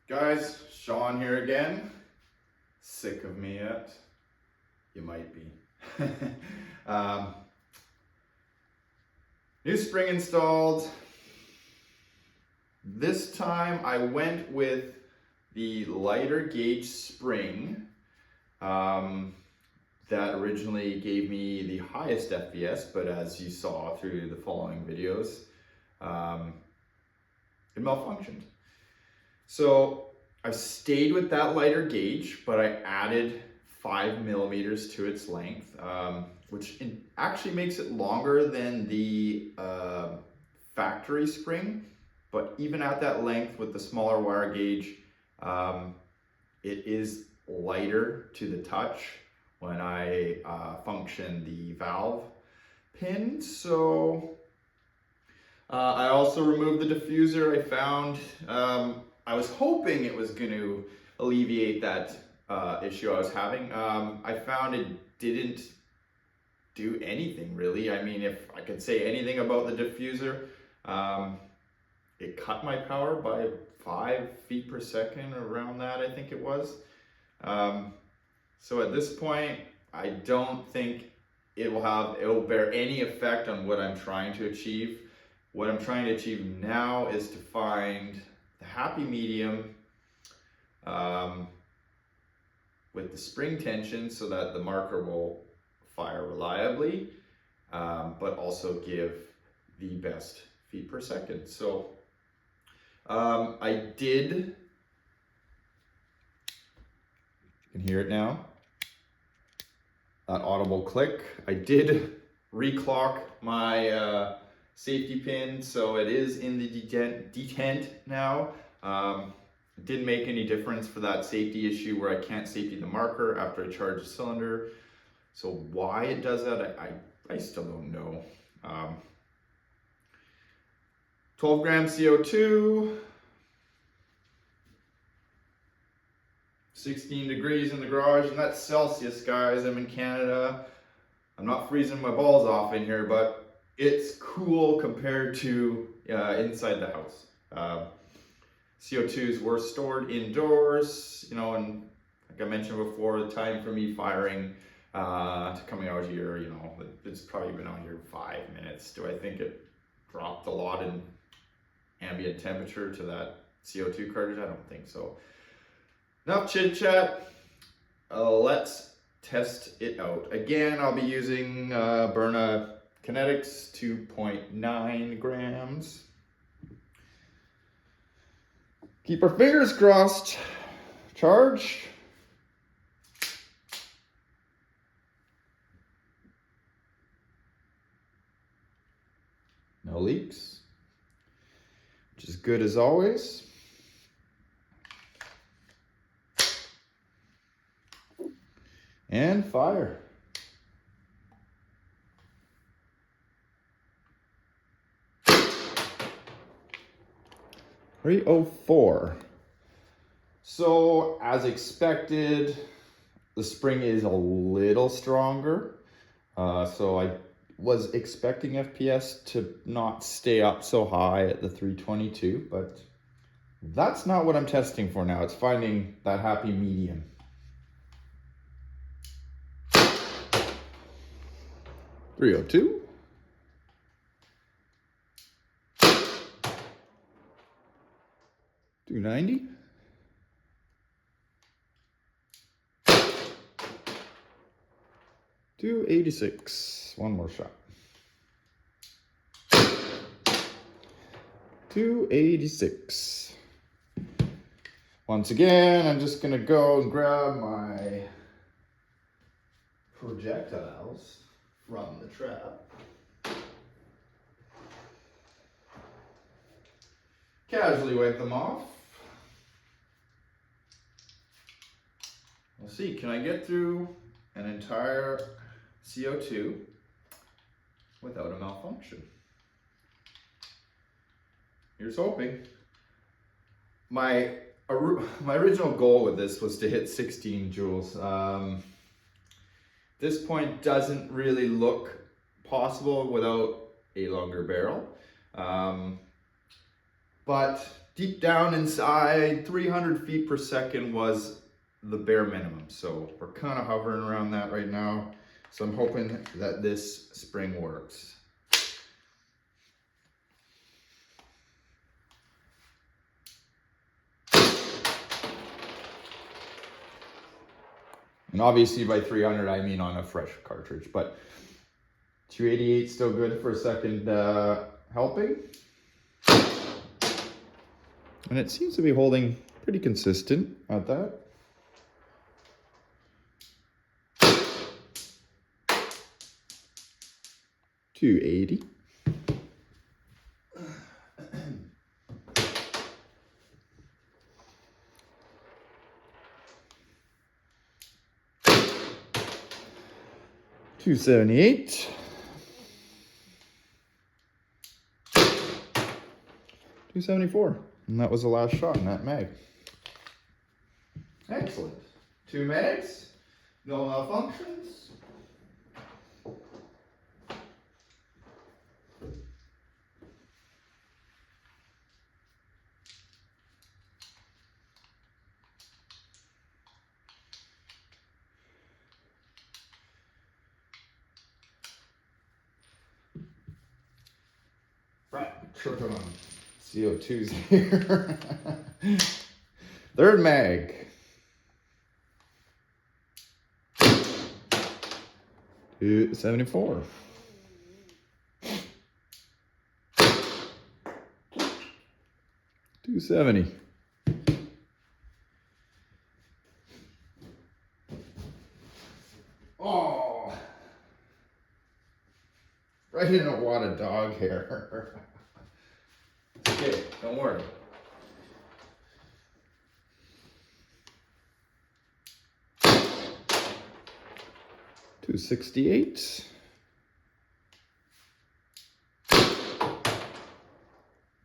Guys, Sean here again. Sick of me yet? You might be. New spring installed. This time I went with the lighter gauge spring that originally gave me the highest FPS, but as you saw through the following videos, it malfunctioned. So I've stayed with that lighter gauge, but I added 5 millimeters to its length, which actually makes it longer than the factory spring. But even at that length with the smaller wire gauge, it is lighter to the touch when I function the valve pin. So I also removed the diffuser. I found, I was hoping it was going to alleviate that issue I was having. I found it didn't do anything really. I mean, if I could say anything about the diffuser, it cut my power by 5 feet per second, around that I think it was. So at this point, I don't think it will bear any effect on what I'm trying to achieve. What I'm trying to achieve now is to find the happy medium with the spring tension so that the marker will fire reliably, but also give the best feet per second. So I did, you can hear it now, that audible click. I did reclock my safety pin, so it is in the detent now. It didn't make any difference for that safety issue where I can't safety the marker after I charge the cylinder. So why it does that, I still don't know. 12 grams CO2, 16 degrees in the garage, and that's Celsius, guys. I'm in Canada. I'm not freezing my balls off in here, but it's cool compared to inside the house. CO2s were stored indoors, you know, and like I mentioned before, the time for me firing to coming out here, you know, it's probably been out here 5 minutes. Do I think it dropped a lot in ambient temperature to that CO2 cartridge? I don't think so. Enough chit chat. Let's test it out. Again, I'll be using Byrna Kinetics 2.9 grams. Keep our fingers crossed. Charge. No leaks, which is good as always. And fire. .304. So as expected, the spring is a little stronger. So I was expecting FPS to not stay up so high at the 322, but that's not what I'm testing for now. It's finding that happy medium. .302. .290. .286. One more shot. .286. Once again, I'm just gonna go and grab my projectiles from the trap. Casually wipe them off. We'll see, can I get through an entire CO2 without a malfunction? Here's hoping. My original goal with this was to hit 16 joules. This point doesn't really look possible without a longer barrel. But deep down inside, 300 feet per second was the bare minimum. So we're kind of hovering around that right now. So I'm hoping that this spring works. And obviously by 300, I mean on a fresh cartridge, but 288 still good for a second helping. And it seems to be holding pretty consistent at that. $280. $278. $274. And that was the last shot in that mag. Excellent. 2 mags, no malfunctions. Right, tripping on CO2s here. Third mag. 274. $270. Oh, right in a wad of dog hair. Okay, don't worry. $268.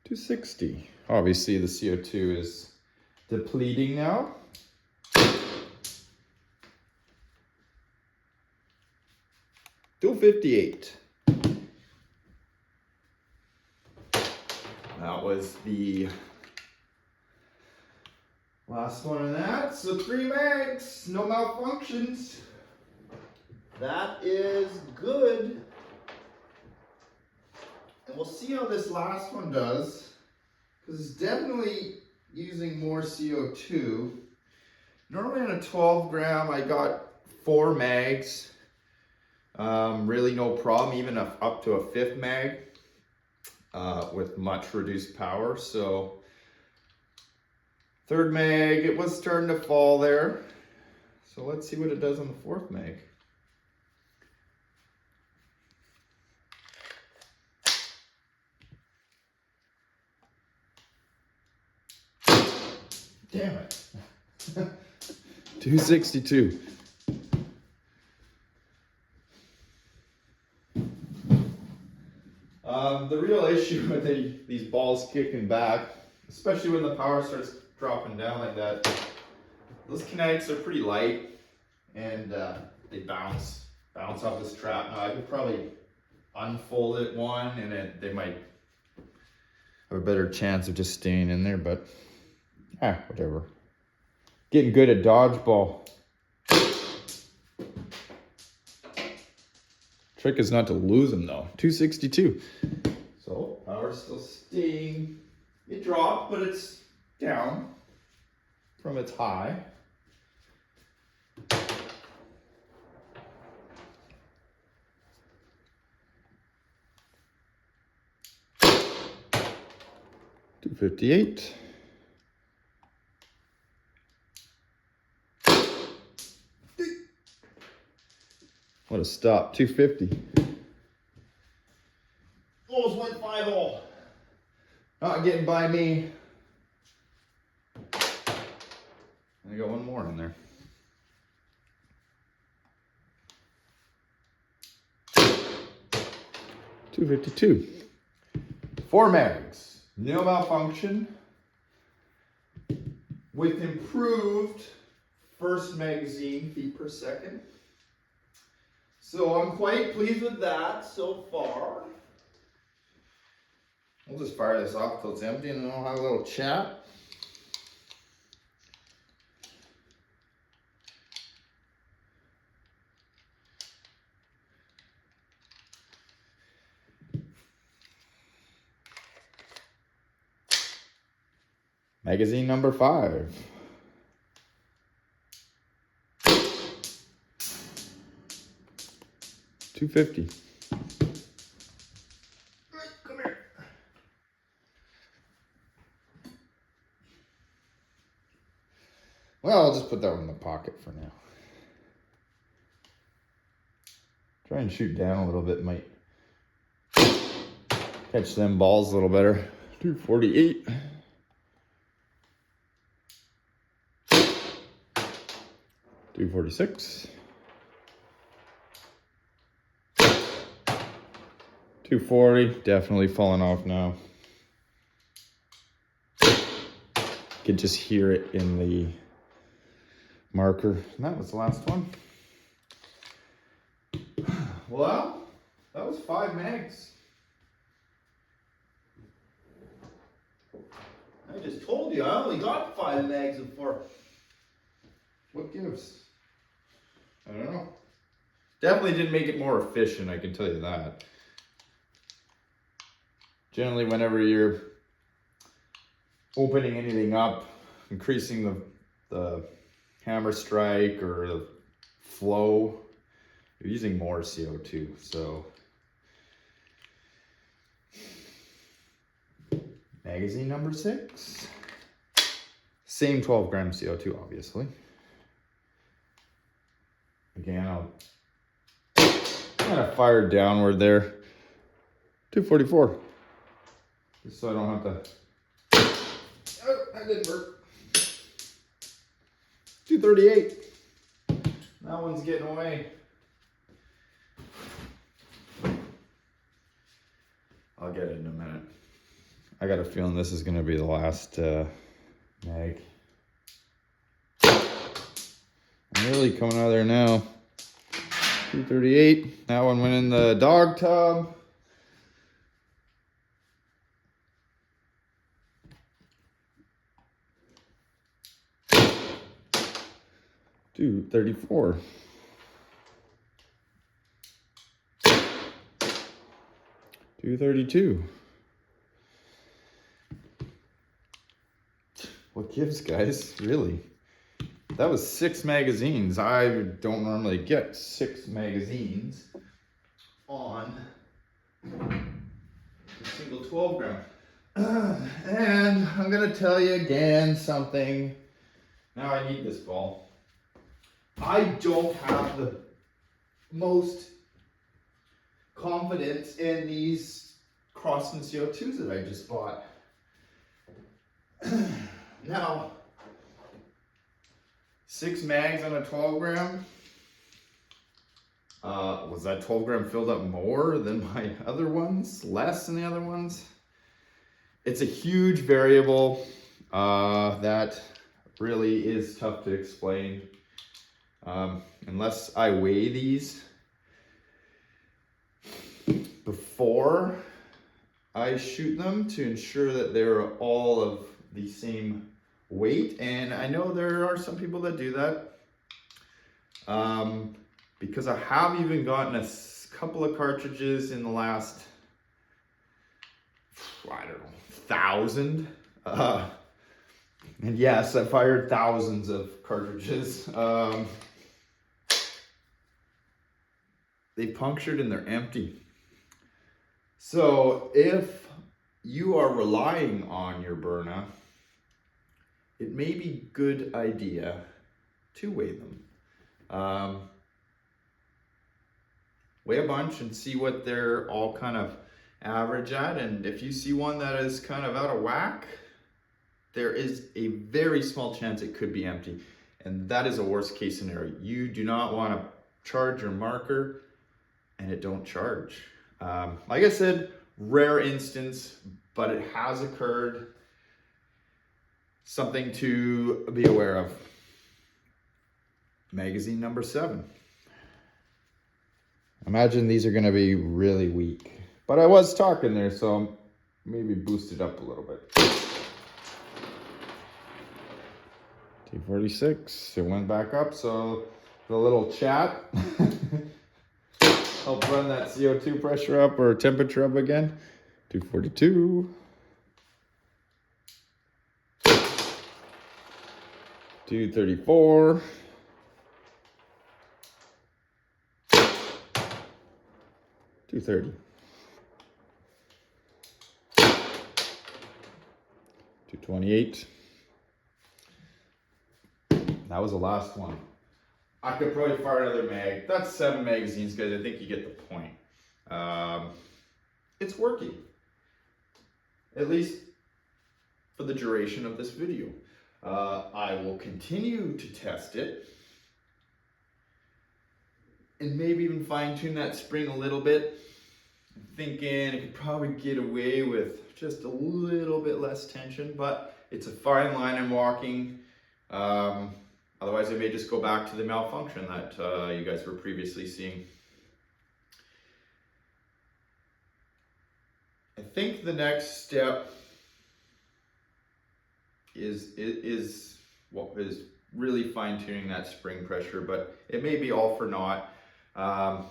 $260. Obviously the CO2 is depleting now. $258. That was the last one of that. So 3 mags, no malfunctions. That is good. And we'll see how this last one does, because it's definitely using more CO2. Normally on a 12 gram, I got 4 mags. Really no problem, even up to a 5th mag with much reduced power. So 3rd mag, it was starting to fall there. So let's see what it does on the 4th mag. Damn it. 262. The real issue with these balls kicking back, especially when the power starts dropping down like that, those kinetics are pretty light and they bounce off this trap. Now I could probably unfold it one and they might have a better chance of just staying in there, but whatever. Getting good at dodgeball. Trick is not to lose them though. 262. So power's still staying. It dropped, but it's down from its high. $258. What a stop. 250. Almost went 5-all. Not getting by me. I got one more in there. $252. 4 mags. No malfunction. With improved first magazine feet per second. So I'm quite pleased with that so far. We'll just fire this off till it's empty and then we'll have a little chat. Magazine number 5. $2.50. Come here. Well, I'll just put that one in the pocket for now. Try and shoot down a little bit, might catch them balls a little better. 248. $246. 240, definitely falling off now. Could just hear it in the marker. And that was the last one. Well, that was 5 mags. I just told you I only got 5 mags of 4. What gives? I don't know. Definitely didn't make it more efficient, I can tell you that. Generally, whenever you're opening anything up, increasing the hammer strike or the flow, you're using more CO2. So, magazine number 6. Same 12 gram CO2, obviously. Again, I'll kind of fire downward there. 244. Just so I don't have to. Oh, that didn't work. 238. That one's getting away. I'll get it in a minute. I got a feeling this is going to be the last mag. I'm really coming out of there now. 238. That one went in the dog tub. $234. $232. What gives, guys? Really? That was 6 magazines. I don't normally get 6 magazines on a single 12 gram. And I'm gonna tell you again something. Now I need this ball. I don't have the most confidence in these Crossman CO2s that I just bought. Now, 6 mags on a 12 gram. Was that 12 gram filled up more than my other ones? Less than the other ones? It's a huge variable that really is tough to explain. Unless I weigh these before I shoot them to ensure that they're all of the same weight. And I know there are some people that do that. Because I have even gotten a couple of cartridges in the last, I don't know, 1,000. And yes, I fired thousands of cartridges. They punctured and they're empty. So if you are relying on your Byrna, it may be a good idea to weigh them. Weigh a bunch and see what they're all kind of average at. And if you see one that is kind of out of whack, there is a very small chance it could be empty. And that is a worst case scenario. You do not want to charge your marker and it don't charge. Like I said, rare instance, but it has occurred. Something to be aware of. Magazine number 7. Imagine these are going to be really weak. But I was talking there, so maybe boost it up a little bit. 246, it went back up, so the little chat help run that CO2 pressure up or temperature up again. 242. 234. 230. 228. That was the last one. I could probably fire another mag. That's 7 magazines, guys. I think you get the point. It's working. At least for the duration of this video. I will continue to test it. And maybe even fine tune that spring a little bit. I'm thinking I could probably get away with just a little bit less tension, but it's a fine line I'm walking. Otherwise, I may just go back to the malfunction that you guys were previously seeing. I think the next step is really fine tuning that spring pressure, but it may be all for naught. I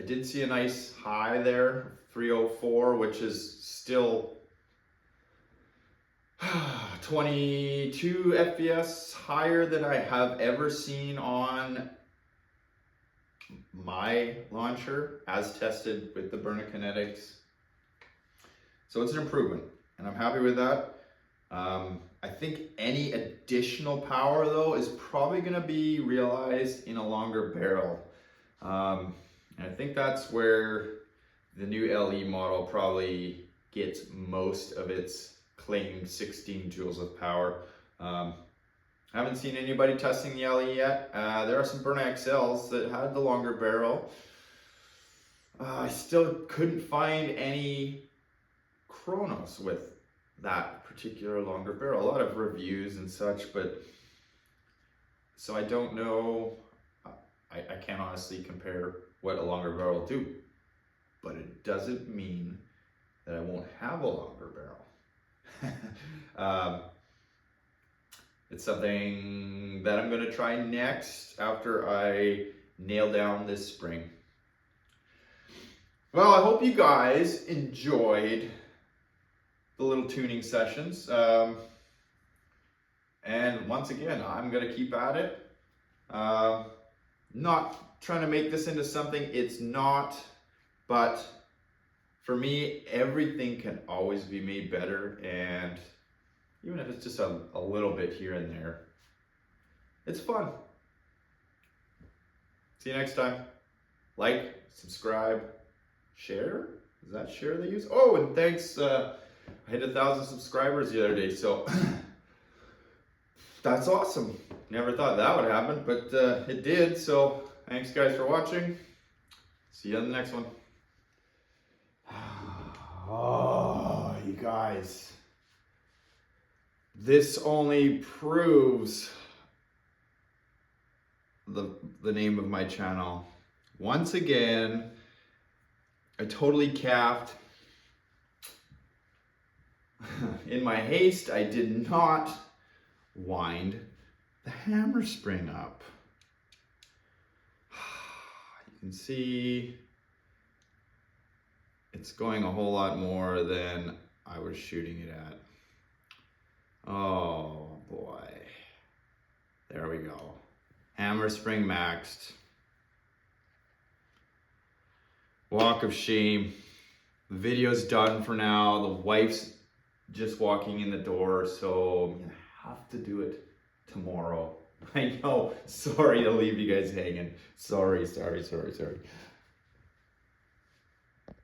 did see a nice high there, 304, which is still 22 FPS higher than I have ever seen on my launcher as tested with the Byrna Kinetics. So it's an improvement and I'm happy with that. I think any additional power though is probably going to be realized in a longer barrel. And I think that's where the new LE model probably gets most of its claimed 16 joules of power. I haven't seen anybody testing the LE yet. There are some Byrna XLs that had the longer barrel. I still couldn't find any chronos with that particular longer barrel. A lot of reviews and such, but so I don't know. I can't honestly compare what a longer barrel will do, but it doesn't mean that I won't have a longer barrel. It's something that I'm going to try next after I nail down this spring. Well, I hope you guys enjoyed the little tuning sessions. And once again, I'm going to keep at it. Not trying to make this into something it's not, but for me, everything can always be made better, and even if it's just a little bit here and there, it's fun. See you next time. Like, subscribe, share. Is that share they use? Oh, and thanks. I hit 1,000 subscribers the other day, so that's awesome. Never thought that would happen, but it did. So thanks guys for watching. See you on the next one. Oh, you guys. This only proves the name of my channel. Once again, I totally capped. In my haste, I did not wind the hammer spring up. You can see it's going a whole lot more than I was shooting it at. Oh boy. There we go. Hammer spring maxed. Walk of shame. The video's done for now. The wife's just walking in the door, so I'm gonna have to do it tomorrow. I know, sorry to leave you guys hanging. Sorry.